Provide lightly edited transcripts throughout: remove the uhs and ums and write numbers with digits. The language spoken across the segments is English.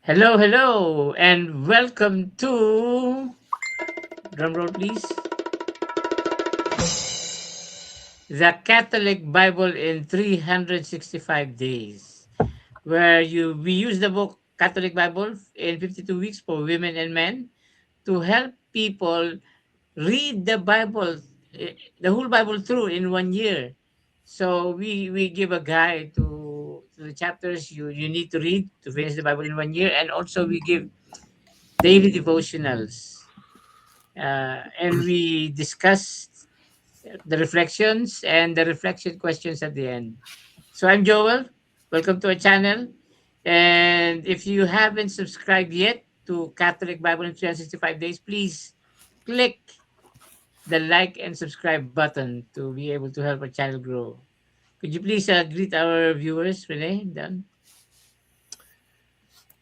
Hello, hello, and welcome to drumroll, please. The Catholic Bible in 365 days, where we use the book Catholic Bible in 52 weeks for women and men to help people read the Bible, the whole Bible through in 1 year. So we give a guide to the chapters you need to read to finish the Bible in 1 year, and also we give daily devotionals, and we discussed the reflections and the reflection questions at the end. So I'm Joel. Welcome to our channel. And if you haven't subscribed yet to Catholic Bible in 365 days, please click the like and subscribe button to be able to help our channel grow. Could you please greet our viewers, Renee? Done.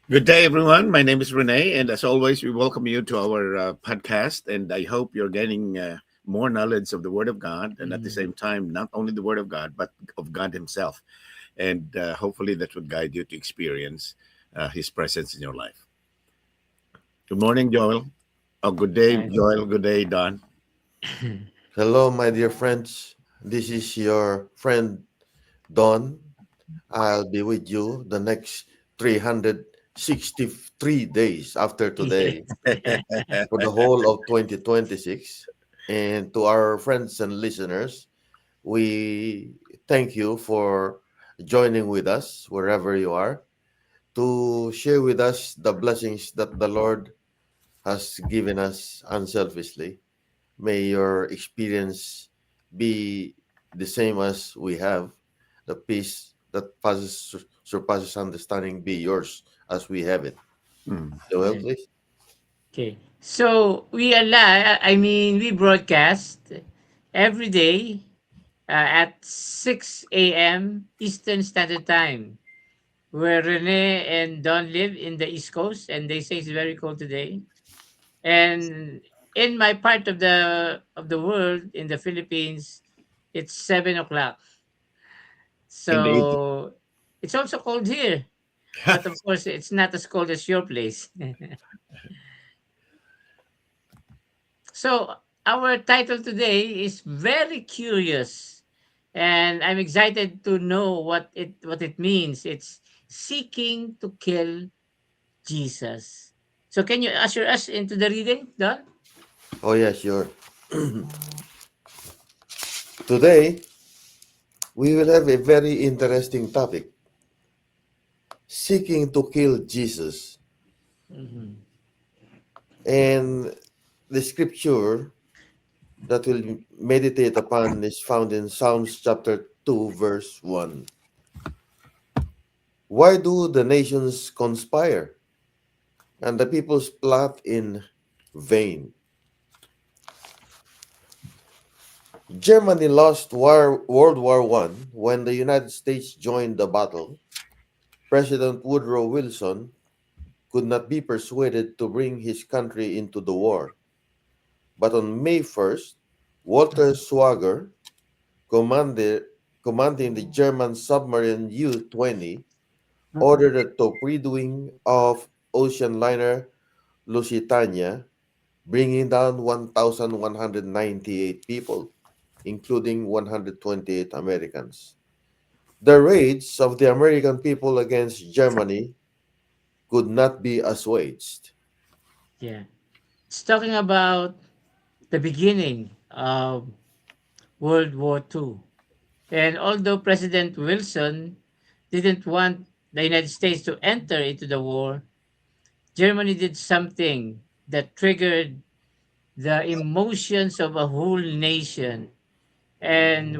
Good day, everyone. My name is Renee, and as always, we welcome you to our podcast. And I hope you're gaining more knowledge of the Word of God, and at the Mhm. same time, not only the Word of God, but of God Himself. And hopefully, that would guide you to experience His presence in your life. Good morning, Joel. Oh, good day, Nice. Joel. Good day, Don. Hello, my dear friends. This is your friend Don. I'll be with you the next 363 days after today for the whole of 2026. And to our friends and listeners, we thank you for joining with us wherever you are to share with us the blessings that the Lord has given us unselfishly. May your experience be the same as we have. The peace that surpasses understanding be yours as we have it. Hmm. Joel, Right. please. Okay. So we broadcast every day at 6 a.m. Eastern Standard Time, where Rene and Don live in the East Coast, and they say it's very cold today. And in my part of the world, in the Philippines, it's 7 o'clock. In the evening. So it's also cold here, but of course, it's not as cold as your place. So our title today is very curious, and I'm excited to know what it means. It's seeking to kill Jesus. So can you usher us into the reading, Don? Oh, yeah, sure. Today, we will have a very interesting topic seeking to kill Jesus. Mhm. And the scripture that we'll meditate upon is found in Psalms chapter 2, verse 1. Why do the nations conspire and the peoples plot in vain? Germany lost World War One when the United States joined the battle. President Woodrow Wilson could not be persuaded to bring his country into the war. But on May 1st, Walter Schwager, commander, commanding the German submarine U-20, ordered a torpedoing of ocean liner Lusitania, bringing down 1,198 people, including 128 Americans. The rage of the American people against Germany could not be assuaged. Yeah. It's talking about the beginning of World War II. And although President Wilson didn't want the United States to enter into the war, Germany did something that triggered the emotions of a whole nation, and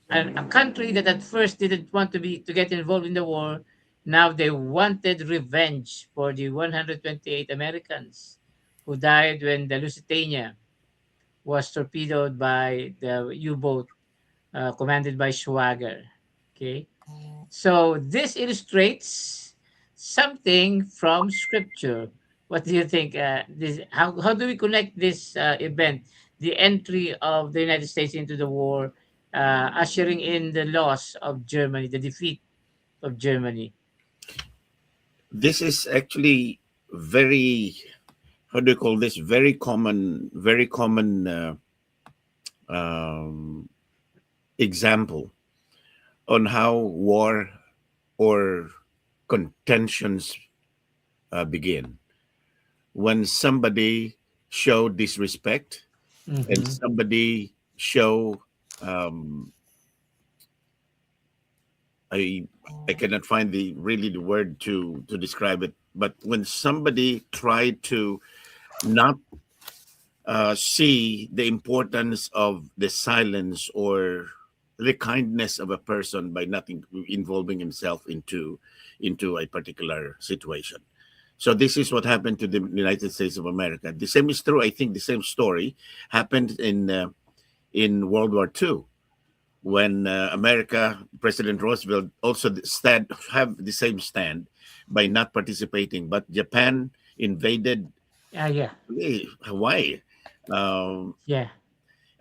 a country that at first didn't want to get involved in the war. Now they wanted revenge for the 128 Americans who died when the Lusitania was torpedoed by the U-boat commanded by Schwager. Okay, so this illustrates something from Scripture. What do you think? How do we connect this event, the entry of the United States into the war, ushering in the loss of Germany, the defeat of Germany? This is actually very, how do you call this? Very common um, example on how war or contentions begin. When somebody show disrespect and Mm-hmm. somebody show um, I I cannot find the word to describe it, but when somebody tried to not see the importance of the silence or the kindness of a person by not involving himself into a particular situation. So this is what happened to the United States of America. The same is true. I think the same story happened in World War II when America, President Roosevelt also have the same stand by not participating, but Japan invaded Yeah. Hawaii. Um, Yeah.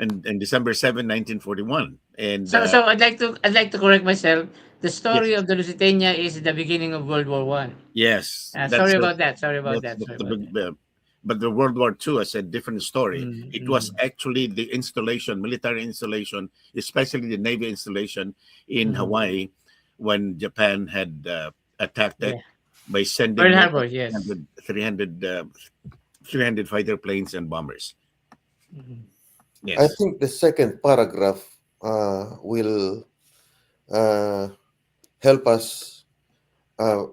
and December 7, 1941. And So I'd like to correct myself. The story yes, of the Lusitania is the beginning of World War One. yes, Sorry about that. Sorry about that's that. Sorry the about big. that. But the World War II is a different story. It was Mm-hmm. actually the installation, military installation, especially the Navy installation in Mm-hmm. Hawaii, when Japan had attacked Yeah. it by sending Pearl more Harbor. than Yes. 300 fighter planes and bombers. Mm-hmm. I Yes, think the second paragraph will uh, help us uh,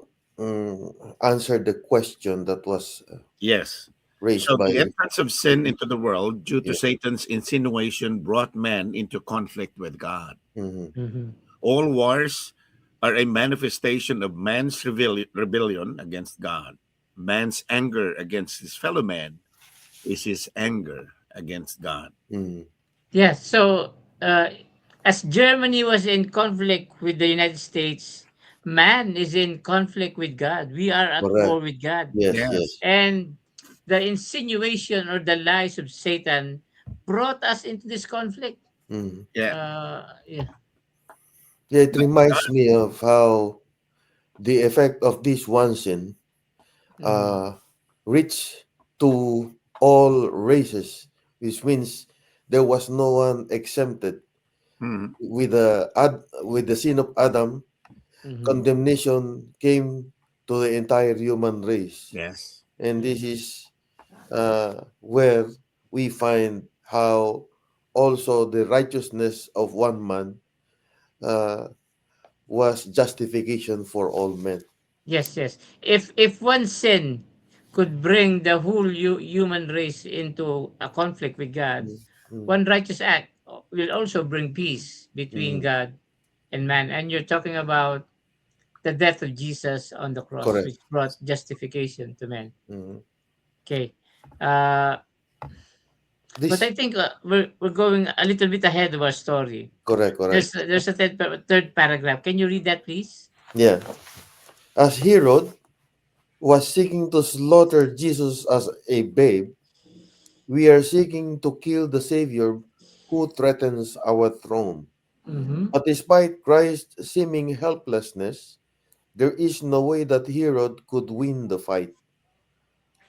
answer the question that was yes. raised So by the entrance of sin into the world due to yeah. Satan's insinuation brought man into conflict with God. Mhm. Mm-hmm. All wars are a manifestation of man's rebellion against God. Man's anger against his fellow man is his anger against God. Mhm. Yeah. So, as Germany was in conflict with the United States, man is in conflict with God. We are at war Correct. with God. Yes, Yes. yes. And the insinuation or the lies of Satan brought us into this conflict. Mhm. Yeah. Yeah. Yeah, it But reminds me of how the effect of this one sin Mhm. uh, reached to all races, which means there was no one exempted. mhm, With the sin of Adam, Mhm. condemnation came to the entire human race, yes. and this Mhm. is where we find how also the righteousness of one man uh, was justification for all men. Yes, yes. If one sin could bring the whole human race into a conflict with God, Mm, mm, one righteous act will also bring peace between mm. God and man. And you're talking about the death of Jesus on the cross, Correct. which brought justification to men. Mm. Okay. Uh, but This I think we're going a little bit ahead of our story. correct, correct. There's a third paragraph. Can you read that, please? Yeah. As Herod was seeking to slaughter Jesus as a babe, we are seeking to kill the Savior who threatens our throne. Mm-hmm. But despite Christ's seeming helplessness, there is no way that Herod could win the fight.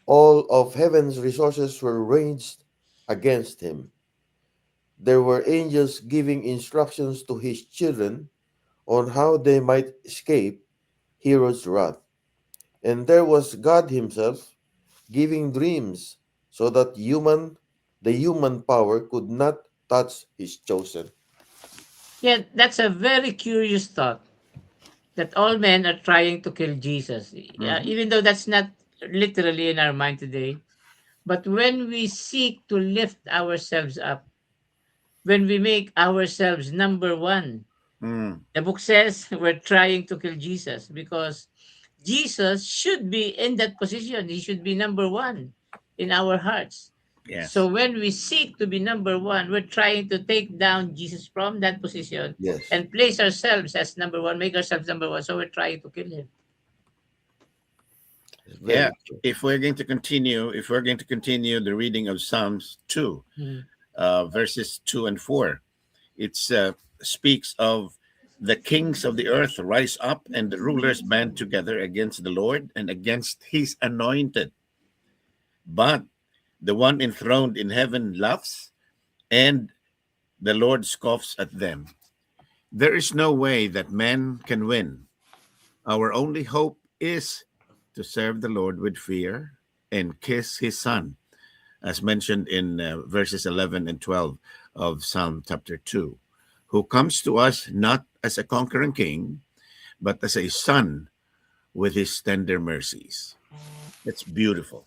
All of heaven's resources were ranged against him. There were angels giving instructions to his children on how they might escape Herod's wrath. And there was God himself giving dreams so that the human power could not touch his chosen. Yeah, that's a very curious thought that all men are trying to kill Jesus. Hmm. Even though that's not literally in our mind today, but when we seek to lift ourselves up, when we make ourselves number one, Mm, the book says we're trying to kill Jesus because Jesus should be in that position. He should be number one in our hearts. So yes. when we seek to be number one, we're trying to take down Jesus from that position Yes, and place ourselves as number one, make ourselves number one. So we're trying to kill him. it's Yeah. very true. If we're going to continue the reading of Psalms 2, Mhm. verses 2 and 4, it speaks of The kings of the earth rise up, and the rulers band together against the Lord and against his anointed. But the one enthroned in heaven laughs, and the Lord scoffs at them. There is no way that man can win. Our only hope is to serve the Lord with fear and kiss his son, as mentioned in verses 11 and 12 of Psalm chapter 2, who comes to us not as a conquering king, but as a son with his tender mercies. That's beautiful.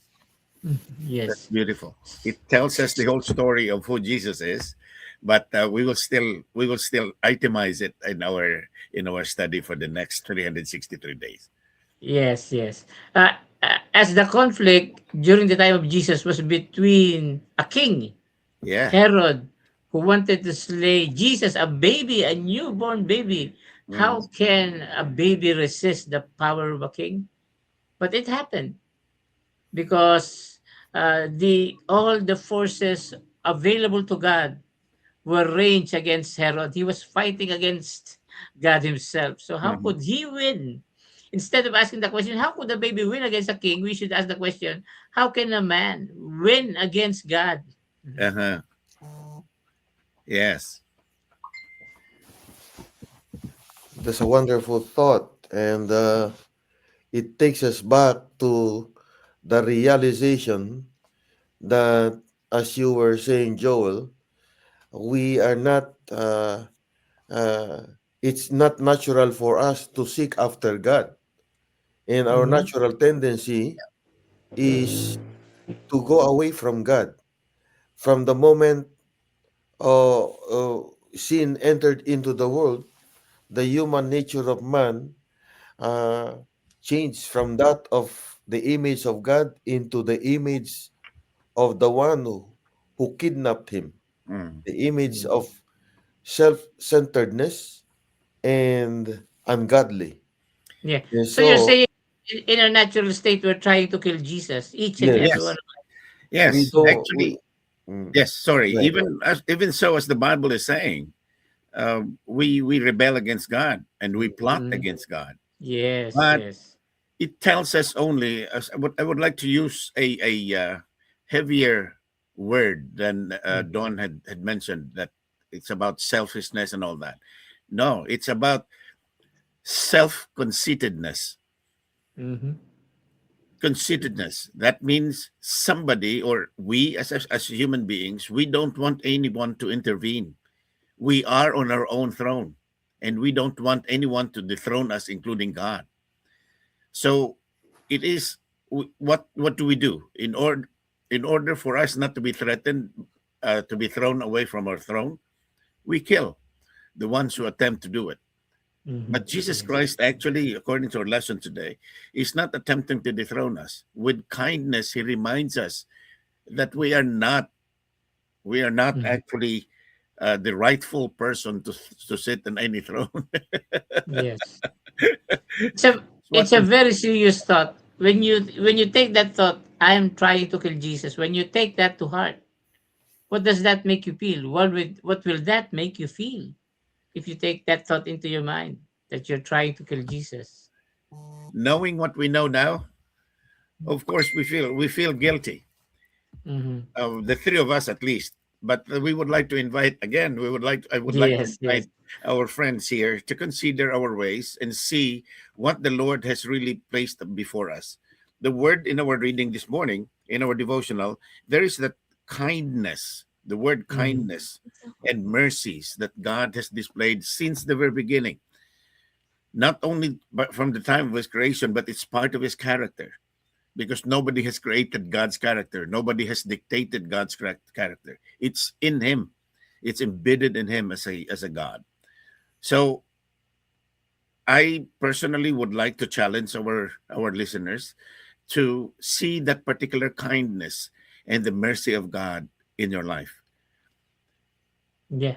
That's Yes. beautiful. It tells us the whole story of who Jesus is, but we will still itemize it in our study for the next 363 days. Yes, yes. As the conflict during the time of Jesus was between a king, Yeah. Herod, who wanted to slay Jesus, a baby, a newborn baby. Mm. How can a baby resist the power of a king? But it happened because the all the forces available to God were ranged against Herod. He was fighting against God himself. So how Mhm. could he win? Instead of asking the question, how could a baby win against a king? We should ask the question, how can a man win against God? Mhm. Uh-huh. Yes. That's a wonderful thought, and it takes us back to the realization that, as you were saying, Joel, we are not. Uh, it's not natural for us to seek after God, and our Mhm. natural tendency is to go away from God. From the moment sin entered into the world, the human nature of man uh, changed from that of the image of God into the image of the one who kidnapped him, Mm. the image Mm. of self centeredness and ungodly. Yeah. And So you're so, saying in our natural state, we're trying to kill Jesus, each and yes, every one. Yes. we Yes. don't. Actually, Mm, yes. Sorry. right. Even so, as the Bible is saying, we rebel against God and we plot Mhm. against God. Yes, But yes. it tells us only. As I would like to use a heavier word than Mm. Don had mentioned, that it's about selfishness and all that. No, it's about self conceitedness. Mhm. Conceitedness. That means somebody, or we as human beings, we don't want anyone to intervene. We are on our own throne, and we don't want anyone to dethrone us, including God. So it is, what do we do in order for us not to be threatened, to be thrown away from our throne? We kill the ones who attempt to do it. Mhm. But Jesus Yes. Christ, actually, according to our lesson today, is not attempting to dethrone us. With kindness, he reminds us that we are not Mhm. actually the rightful person to sit on any throne. Yes. It's a what it's a very serious thought. When you take that thought, I am trying to kill Jesus. When you take that to heart, what does that make you feel? What will that make you feel if you take that thought into your mind that you're trying to kill Jesus? Knowing what we know now, of course, we feel guilty. Mm-hmm. The three of us, at least. But we would like to invite again. I would like to Yes, yes. invite our friends here to consider our ways and see what the Lord has really placed before us. The word in our reading this morning, in our devotional, there is that kindness, the word Mm-hmm. kindness and mercies that God has displayed since the very beginning, not only but from the time of his creation, but it's part of his character, because nobody has created God's character. Nobody has dictated God's character. It's in him. It's embedded in him as a God. So I personally would like to challenge our listeners to see that particular kindness and the mercy of God in your life. Yeah.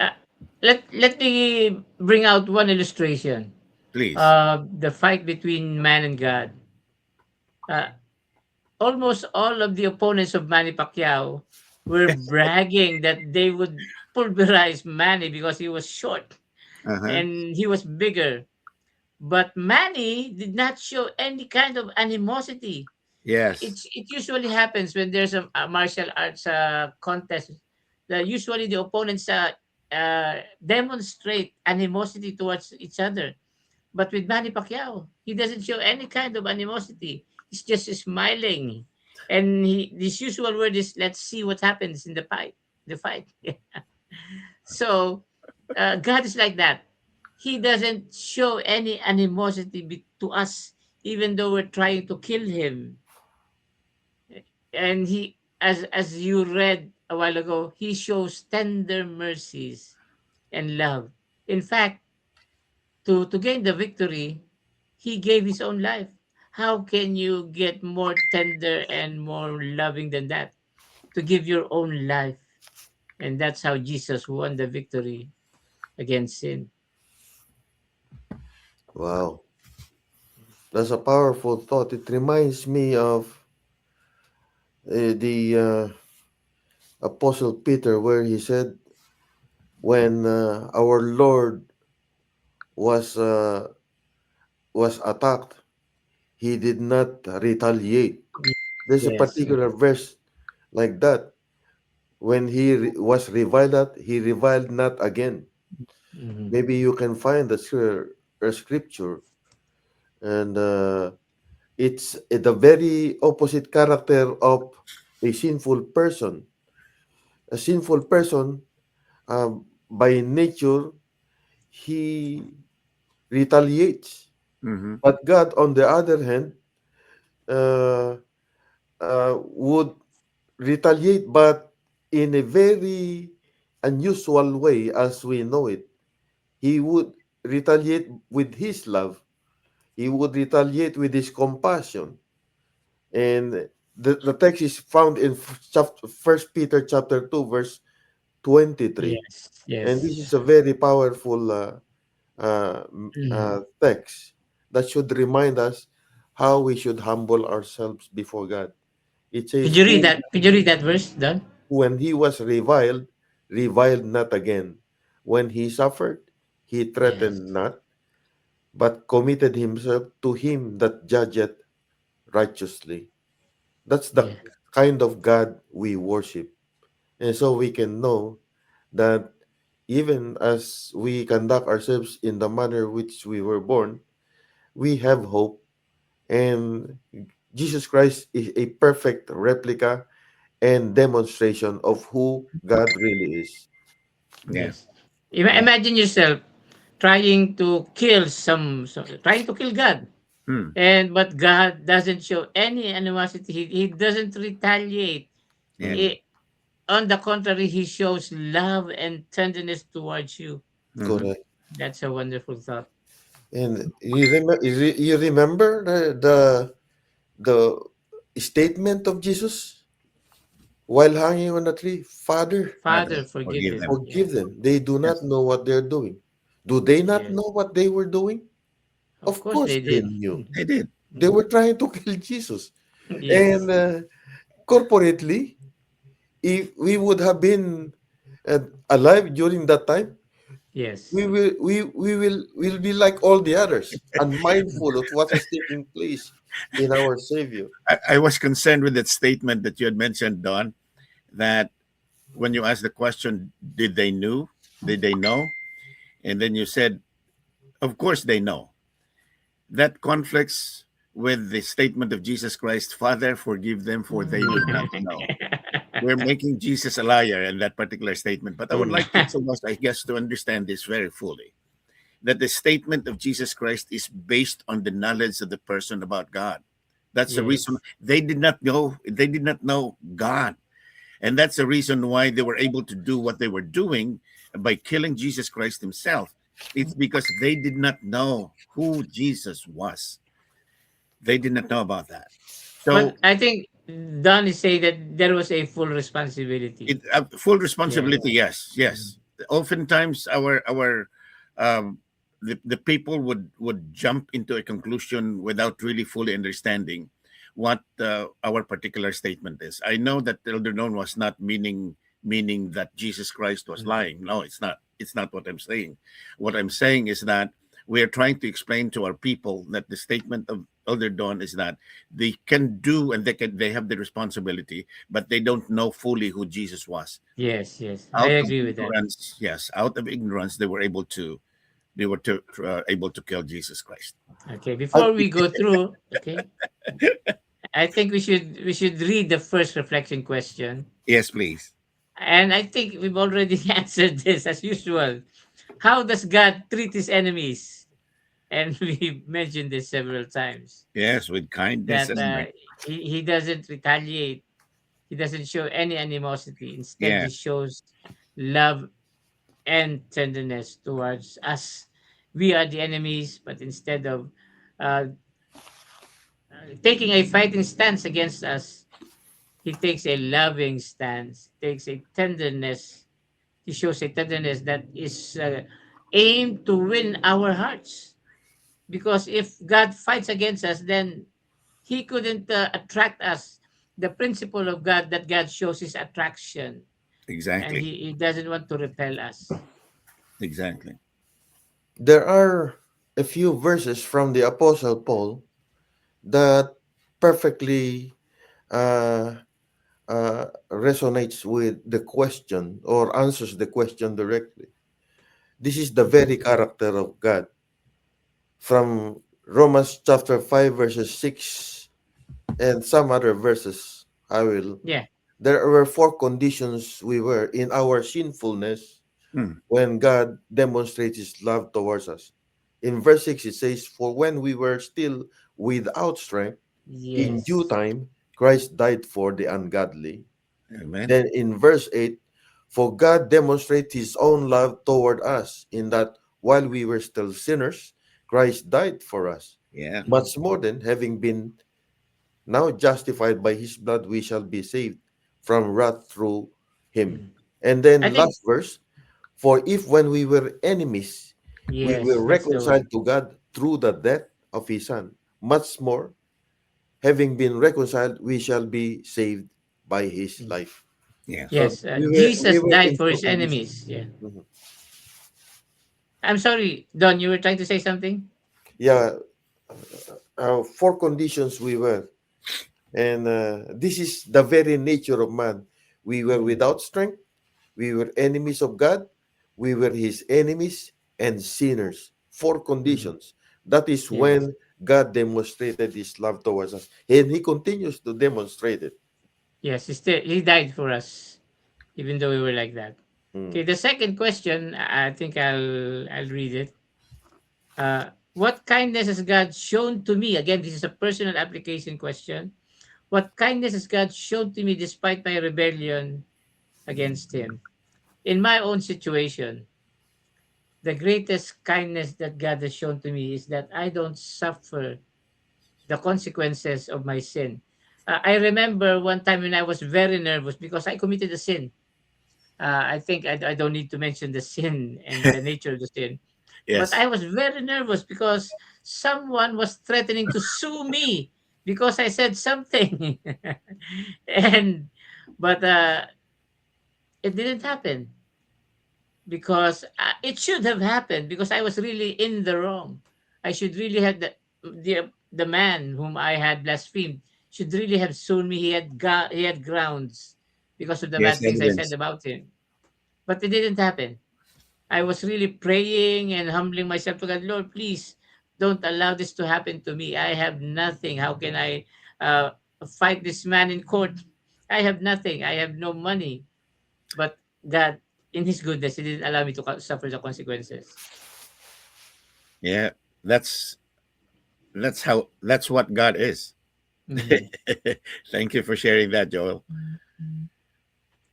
Uh, let me bring out one illustration. Please. The fight between man and God. Uh, Almost all of the opponents of Manny Pacquiao were bragging that they would pulverize Manny because he was short. Uh-huh. and he was bigger. But Manny did not show any kind of animosity. Yes. It usually happens when there's a martial arts contest. Usually the opponents demonstrate animosity towards each other. But with Manny Pacquiao, he doesn't show any kind of animosity. He's just smiling, and his usual word is, "Let's see what happens in the fight." The fight. So God is like that. He doesn't show any animosity to us, even though we're trying to kill him. And he, as you read a while ago, he shows tender mercies and love. In fact, to gain the victory, he gave his own life. How can you get more tender and more loving than that? To give your own life. And that's how Jesus won the victory against sin. Wow, that's a powerful thought. It reminds me of the Apostle Peter, where he said, when our Lord was uh, was attacked, he did not retaliate. There's a Yes. particular verse like that. When he was reviled at, he reviled not again. Mhm. Maybe you can find a scripture, and it's the very opposite character of a sinful person. A sinful person, by nature, he retaliates. Mm-hmm. But God, on the other hand, uh, would retaliate, but in a very unusual way, as we know it. He would retaliate with his love. He would retaliate with his compassion. And the text is found in First Peter chapter 2, verse 23. Yes. And this Yes. is a very powerful Mhm. text that should remind us how we should humble ourselves before God. It Could says, you read who, that? Could you read that verse, Don? when he was reviled, reviled not again. When he suffered, he Yes. threatened not, but committed himself to him that judgeth righteously. That's the Yeah. kind of God we worship. And so we can know that even as we conduct ourselves in the manner which we were born, we have hope. And Jesus Christ is a perfect replica and demonstration of who God really is. Yeah. Yes. Yeah. Imagine yourself trying to kill trying to kill God. Hmm. And but God doesn't show any animosity. He doesn't retaliate. Yeah. Mm, He, on the contrary, he shows love and tenderness towards you. Mm-hmm. correct. That's a wonderful thought. And you remember the statement of Jesus while hanging on a tree? Father, Father, Father, forgive forgive him. them. Yeah. forgive them. They do not Yes. know what they're doing. Do they not Yes. know what they were doing? Of Of course course they they did. knew. They did. They were trying to kill Jesus. Yes. And corporately, if we would have been alive during that time, Yes. we will be like all the others, unmindful of what is taking place in our Savior. I was concerned with that statement that you had mentioned, Don, that when you asked the question, did they knew? Did they know? And then you said, of course they know. That conflicts with the statement of Jesus Christ, Father, forgive them for they do not know. We're making Jesus a liar in that particular statement. But I would like each of us, I guess, to understand this very fully, that the statement of Jesus Christ is based on the knowledge of the person about God. That's the reason Yes. they did not know God. And that's the reason why they were able to do what they were doing by killing Jesus Christ himself. It's because they did not know who Jesus was. They did not know about that. So But I think Don is saying that there was a full responsibility. full Yes. responsibility, yes, yes. Oftentimes um, the people would jump into a conclusion without really fully understanding what our particular statement is. I know that Elder Known was not meaning that Jesus Christ was lying. No, it's not. it's not what I'm saying. What I'm saying is that we are trying to explain to our people that the statement of Elder Don is that they can do and they have the responsibility, but they don't know fully who Jesus was. Yes, yes, I Out of agree with that. ignorance, yes, out of ignorance, able to kill Jesus Christ. Okay, I, before we go through, okay, I think we should read the first reflection question, Yes, please. and I think we've already answered this as usual. How does God treat his enemies? And we mentioned this several times Yes, with kindness that and mercy. he doesn't retaliate. He doesn't show any animosity. Instead, Yeah, he shows love and tenderness towards us. We are the enemies, but instead of uh, taking a fighting stance against us, he takes a loving stance, takes a tenderness. He shows a tenderness that is aimed to win our hearts. Because if God fights against us, then he couldn't attract us. The principle of God that God shows is attraction, and exactly. he doesn't want to repel us. Exactly. there are a few verses from the Apostle Paul that perfectly uh, resonates with the question or answers the question directly. This is the very character of God. From Romans chapter 5, verses 6, and some other verses, I will. Yeah. There were four conditions we were in our sinfulness Hmm. when God demonstrates his love towards us. In verse 6, it says, "For when we were still without strength, in due Yes. time, Christ died for the ungodly." Amen. Then in verse 8, "For God demonstrates his own love toward us, in that while we were still sinners, Christ died for us. Yeah. Mhm. Much more than having been now justified by his blood, we shall be saved from wrath through him." Mhm. And I then think last verse, "For if when we were enemies, we yes, were that's the reconciled one. to God through the death of his Son, much more, having been reconciled, we shall be saved by his Mm. life." Yes. So Yes, we Jesus were died in for four his conditions. enemies. Yeah. Mhm. I'm sorry, Don. You were trying to say something. Yeah, four conditions we were. And this is the very nature of man. We were Mm. without strength, we were enemies of God, we were his enemies and sinners. Four Mhm. conditions. That is Yes. when God demonstrated his love towards us. And he continues to demonstrate it. Yes. He died for us, even though we were like that. Mm. Okay. The second question, I think I'll read it. What kindness has God shown to me? Again, this is a personal application question. What kindness has God shown to me despite my rebellion against Him? In my own situation, the greatest kindness that God has shown to me is that I don't suffer the consequences of my sin. I remember one time when I was very nervous because I committed a sin. I think I don't need to mention the sin and the nature of the sin. But Yes. I was very nervous because someone was threatening to sue me because I said something. and but it didn't happen because it should have happened because I was really in the wrong. I should really have the man whom I had blasphemed should really have sued me. He had grounds because of the Yes, bad things I said evidence. about him. But it didn't happen. I was really praying and humbling myself to God. Lord, please don't allow this to happen to me. I have nothing. How can I fight this man in court? I have nothing. I have no money. But God, in His goodness, He didn't allow me to suffer the consequences. Yeah. That's that's what God is. Mhm. Thank you for sharing that, Joel.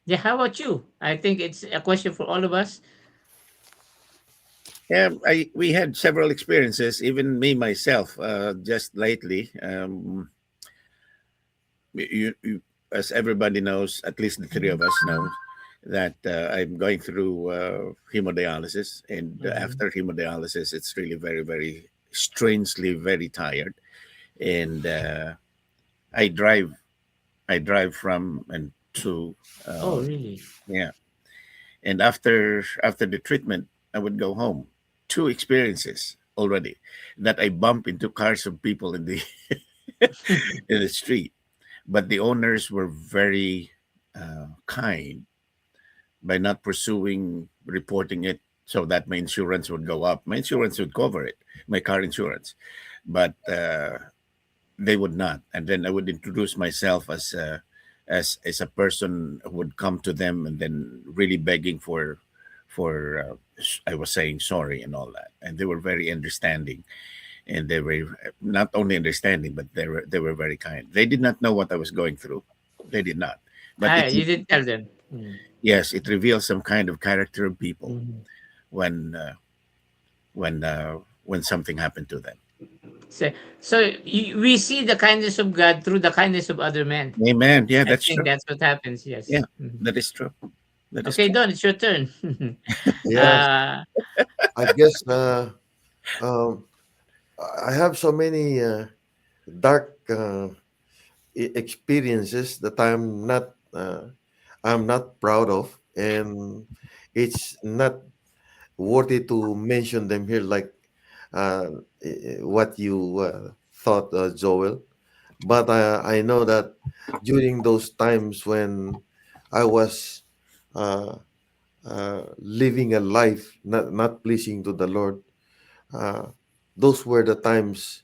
Yeah, how about you? I think it's a question for all of us. Yeah, we had several experiences, even me myself, just lately. As everybody knows, at least the three of us know, that I'm going through hemodialysis, and Mhm. after hemodialysis, it's really very, very strangely very tired. And I drive, I drive from and to, Oh, um, really? yeah, And after the treatment, I would go home. Two experiences already that I bump into cars of people in the in the street, but the owners were very kind by not pursuing reporting it so that my insurance would go up. My insurance would cover it, my car insurance, but they would not. And then I would introduce myself as a person who would come to them and then really begging for I was saying sorry and all that, and they were very understanding, and they were not only understanding, but they were very kind. They did not know what I was going through. They did not, but Ah, you didn't tell them. Mm. yes, it reveals some kind of character of people Mhm. when uh, when something happened to them. So, we see the kindness of God through the kindness of other men. Amen. Yeah, I that's think true. that's what happens. Yeah, Yes. Mhm. that is true. That is Okay, true. Don, it's your turn. Yes, uh, I guess um, I have so many dark experiences that I'm not proud of, and it's not worthy to mention them here, like what you thought, Joel. But I know that during those times when I was uh, living a life not pleasing to the Lord, uh, those were the times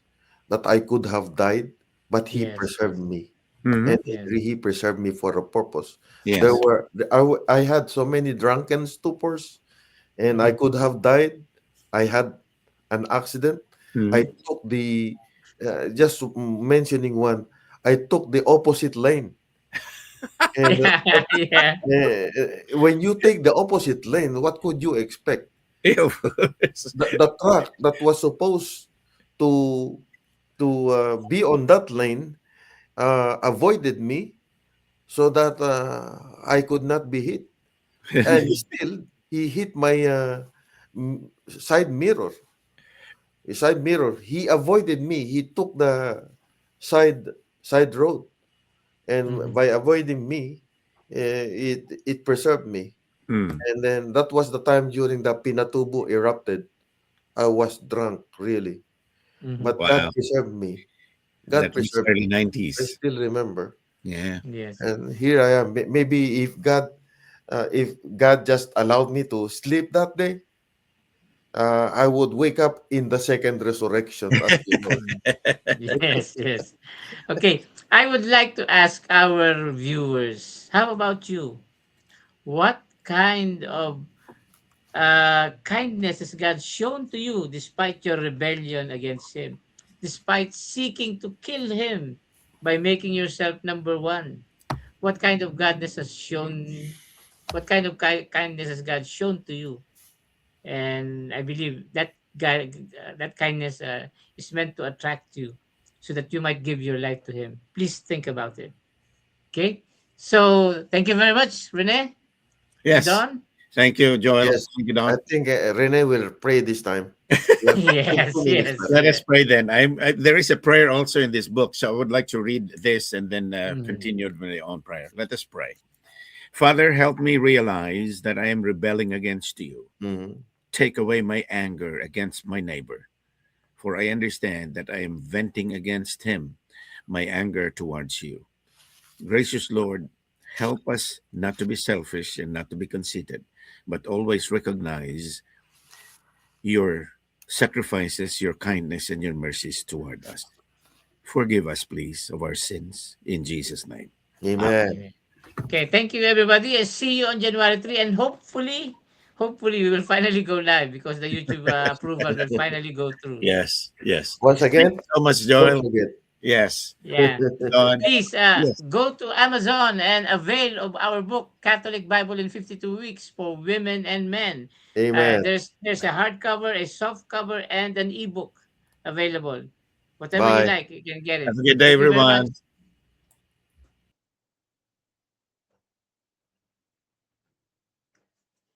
that I could have died, but He yes, preserved me, Hmm. and yes. He preserved me for a purpose. Yes. I had so many drunken stupors, and I Mm. could have died. I had an accident. I Hmm. took the just mentioning one. I took the opposite lane, and Yeah. when you take the opposite lane, what could you expect? Yeah, of course. The truck that was supposed to be on that lane avoided me so that I could not be hit. And still, he hit my side mirror. Side mirror. He avoided me. He took the side side road, and Mhm. by avoiding me, it preserved me. Hmm. And then that was the time during the Pinatubo erupted. I was drunk, really, Mhm. but God Wow. preserved me. God That was preserved early me. I 90s. still remember. Yeah. Yes. And here I am. Maybe if God just allowed me to sleep that day, I would wake up in the second resurrection, as you know. Mm. Yes, yes. Okay, I would like to ask our viewers, how about you? What kind of kindness has God shown to you despite your rebellion against Him, despite seeking to kill Him by making yourself number one? What kind of godness has shown? What kind of kindness has God shown to you? And I believe that that kindness is meant to attract you, so that you might give your life to Him. Please think about it. Okay. So thank you very much, Rene and Yes. Don. Thank you, Joel. Yes, Thank you, I Don. think Rene will pray this time. We have two Yes, minutes yes. left. Let us pray then. There is a prayer also in this book, so I would like to read this and then Mhm. continue with my own prayer. Let us pray. Father, help me realize that I am rebelling against you. Mhm. Take away my anger against my neighbor, for I understand that I am venting against him my anger towards you. Gracious Lord, help us not to be selfish and not to be conceited, but always recognize your sacrifices, your kindness, and your mercies toward us. Forgive us, please, of our sins. In Jesus' name. Amen. Amen. Okay, thank you everybody. I see you on January 3, and hopefully we will finally go live because the YouTube approval will finally go through. Yes, yes. Once Thank again, you so much, don't Joel. forget. Yes. Yeah. Don. Please Yes. go to Amazon and avail of our book Catholic Bible in 52 Weeks for Women and Men. Amen. There's a hardcover, a soft cover, and an ebook available. Whatever you Bye. like, you can get it. Have a good day, Thank you very much. everyone.